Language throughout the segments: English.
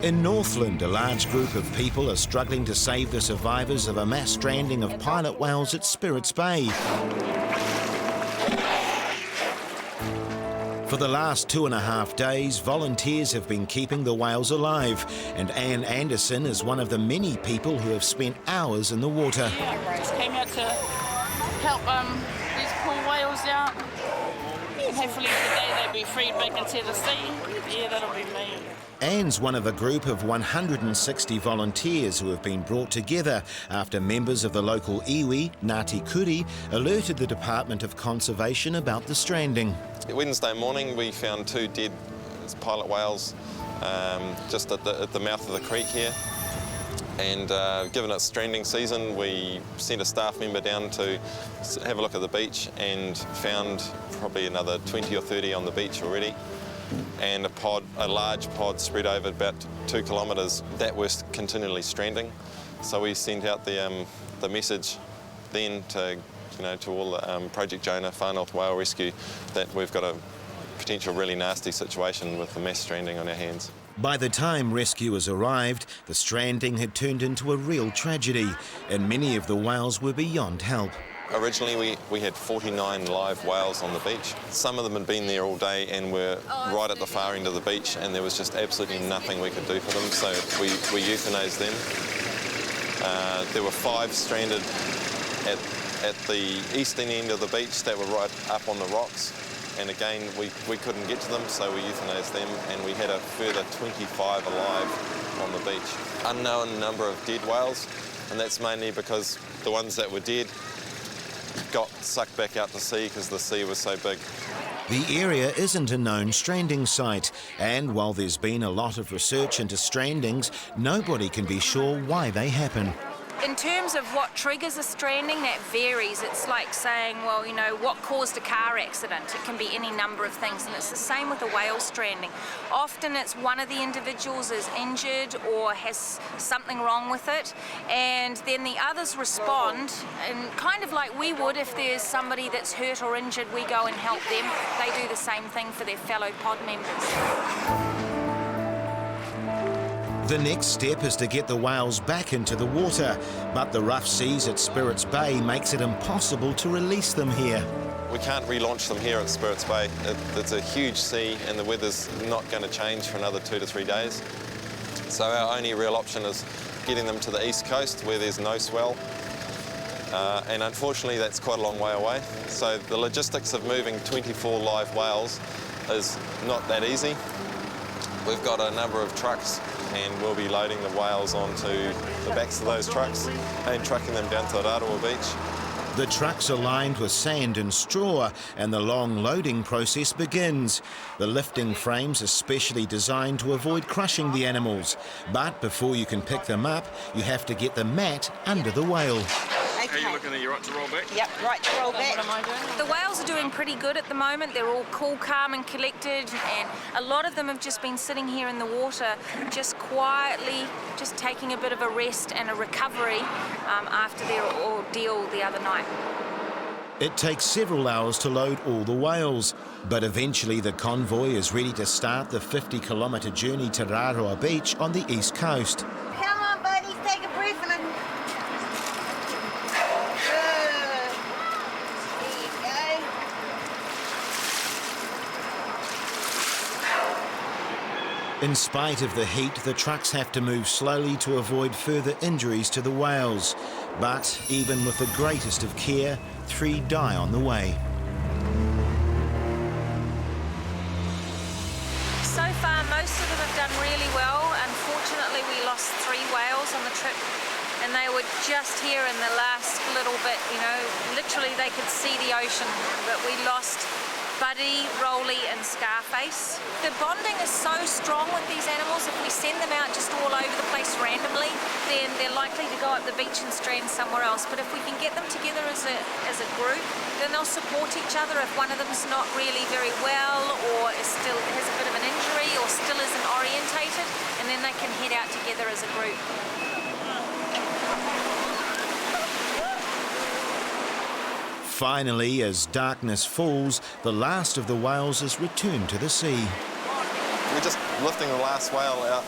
In Northland, a large group of people are struggling to save the survivors of a mass stranding of pilot whales at Spirits Bay. For the last 2.5 days, volunteers have been keeping the whales alive, and Anne Anderson is one of the many people who have spent hours in the water. Just came out to help these poor whales out. And hopefully today they'll be freed back into the sea. Yeah, that'll be me. Anne's one of a group of 160 volunteers who have been brought together after members of the local iwi, Ngāti Kuri, alerted the Department of Conservation about the stranding. Wednesday morning we found 2 dead pilot whales just at the mouth of the creek here. And given it's stranding season, we sent a staff member down to have a look at the beach and found probably another 20 or 30 on the beach already. And a large pod spread over about 2 kilometres that were continually stranding. So we sent out the message then to all the Project Jonah, Far North Whale Rescue, that we've got a potential really nasty situation with the mass stranding on our hands. By the time rescuers arrived, the stranding had turned into a real tragedy, and many of the whales were beyond help. Originally we had 49 live whales on the beach. Some of them had been there all day and were right at the far end of the beach, and there was just absolutely nothing we could do for them, so we euthanized them. There were 5 stranded at the eastern end of the beach that were right up on the rocks, and again we couldn't get to them, so we euthanized them, and we had a further 25 alive on the beach. Unknown number of dead whales, and that's mainly because the ones that were dead got sucked back out to sea because the sea was so big. The area isn't a known stranding site, and while there's been a lot of research into strandings, nobody can be sure why they happen. In terms of what triggers a stranding, that varies. It's like saying, well, what caused a car accident? It can be any number of things, and it's the same with a whale stranding. Often it's one of the individuals is injured or has something wrong with it, and then the others respond, and kind of like we would if there's somebody that's hurt or injured, we go and help them. They do the same thing for their fellow pod members. The next step is to get the whales back into the water, but the rough seas at Spirits Bay makes it impossible to release them here. We can't relaunch them here at Spirits Bay. It's a huge sea and the weather's not going to change for another 2 to 3 days. So our only real option is getting them to the east coast where there's no swell. And unfortunately that's quite a long way away. So the logistics of moving 24 live whales is not that easy. We've got a number of trucks and we'll be loading the whales onto the backs of those trucks and trucking them down to Araroa Beach. The trucks are lined with sand and straw, and the long loading process begins. The lifting frames are specially designed to avoid crushing the animals, but before you can pick them up, you have to get the mat under the whale. Are you looking at your right to roll back? Yep, right to roll back. What am I doing? The whales are doing pretty good at the moment. They're all cool, calm and collected, and a lot of them have just been sitting here in the water, just quietly, just taking a bit of a rest and a recovery after their ordeal the other night. It takes several hours to load all the whales, but eventually the convoy is ready to start the 50-kilometre journey to Araroa Beach on the east coast. Come on, buddies, take a breath and In spite of the heat, the trucks have to move slowly to avoid further injuries to the whales. But even with the greatest of care, 3 die on the way. So far, most of them have done really well. Unfortunately, we lost 3 whales on the trip, and they were just here in the last little bit, literally they could see the ocean, but we lost Buddy, Rolly and Scarface. The bonding is so strong with these animals. If we send them out just all over the place randomly, then they're likely to go up the beach and strand somewhere else. But if we can get them together as a group, then they'll support each other if one of them's not really very well or still has a bit of an injury or still isn't orientated, and then they can head out together as a group. Finally, as darkness falls, the last of the whales is returned to the sea. we're just lifting the last whale out,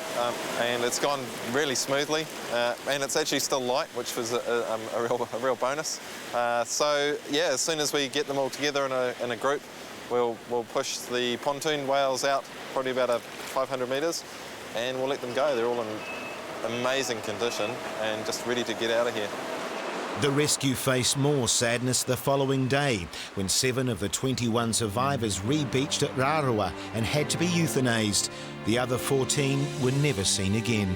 and it's gone really smoothly, and it's actually still light, which was a real bonus. So yeah, as soon as we get them all together in a group, we'll push the pontoon whales out, probably about 500 metres, and we'll let them go. They're all in amazing condition and just ready to get out of here. The rescue faced more sadness the following day when 7 of the 21 survivors re-beached at Rarawa and had to be euthanased. The other 14 were never seen again.